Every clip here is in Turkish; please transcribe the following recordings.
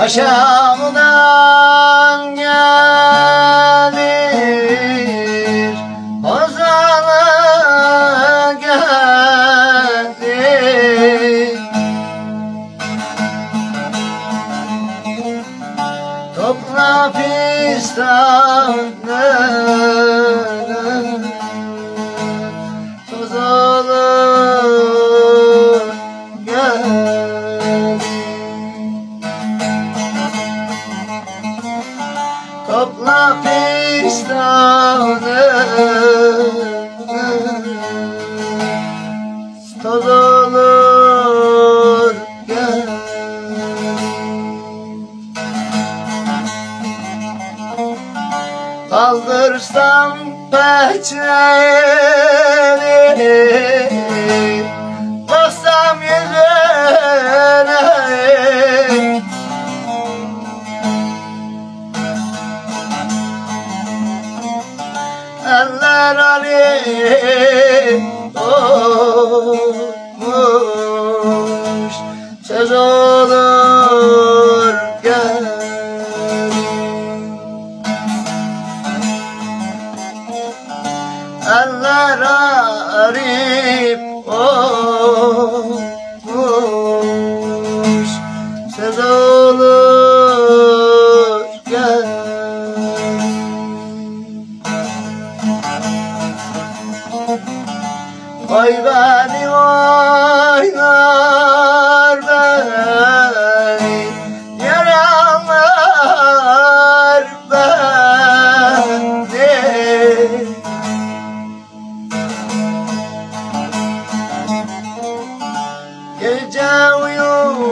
Aşağıdan gelir, Ozan'a gelir. Topla fistanı, toz olur gelir. Topla fistanı, toz olur gel. Kaldırsam peçeli, baksam yüzüne, eller alim olmuş, söz olur gel. Eller arif olmuş, söz olur gel. Oy beni oynar beni, yaralar beni. Gece uyutmuyor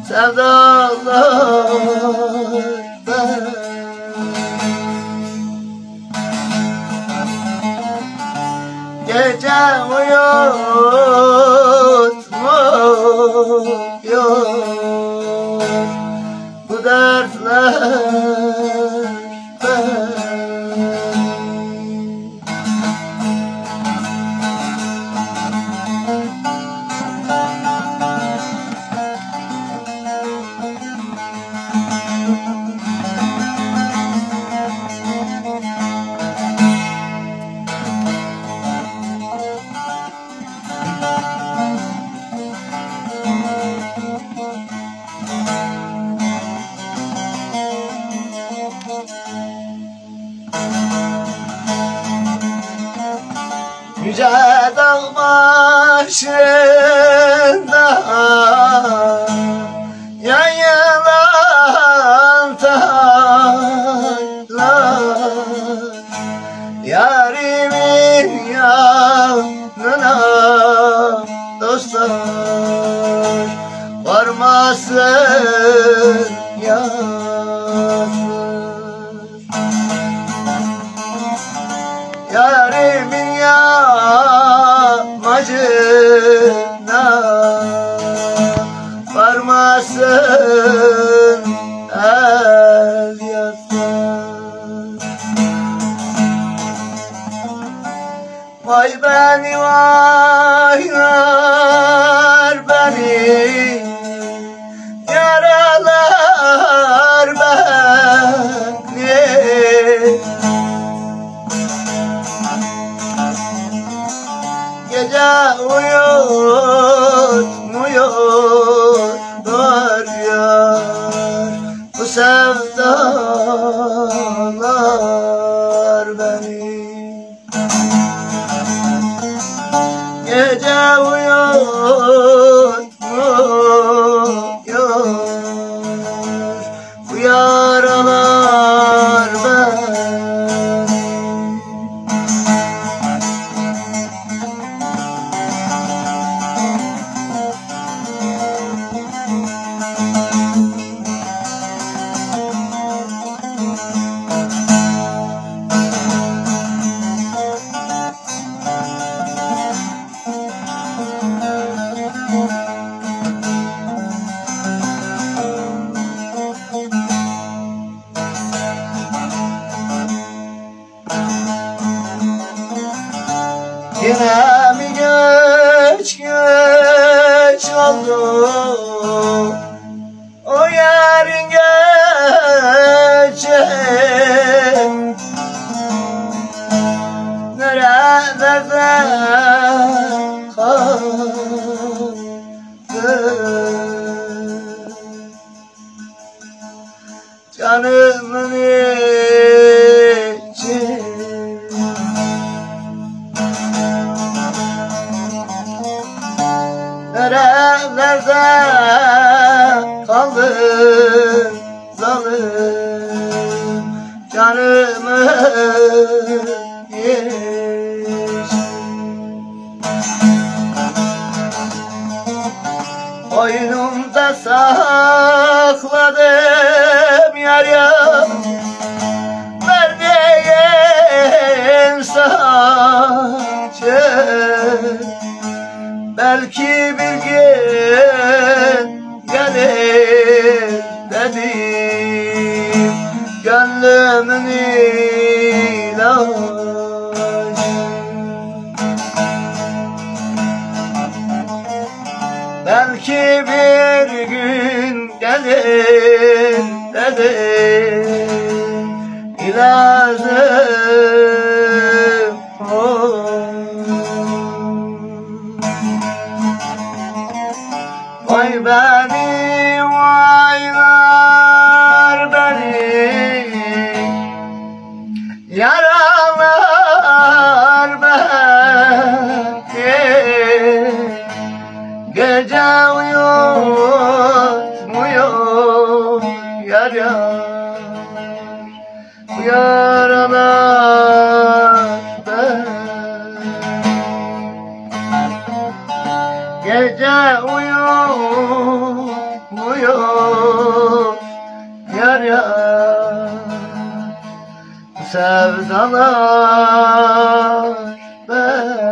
sevdalar beni. Gece uyutmuyor bu dertler beni. Yüce dağ başında yayılan tarlalar, yarimin yanına dostlar varmasın yazır. Yarimin yamacına varmasın el yazar. Vay beni vaylar beni, yaralar beni. Gece uyutmuyor var yar, bu sevdalar beni. Gece uyutmuyor bu yaralar beni. o yarın geçecek nerelerde kaldı canımın içi nerelerde kaldı zalim canımın içi Koynumda sakladım yar yar verdiğin saçı belki bir gün gelir dedim gönlümün ilacı belki bir gün gelir dedim ilacım Vay beni vaylar beni yaralar beni gece uyutmuyor yar yar bu yaralar beni gece uyumuyor yar yar bu sevdalar ben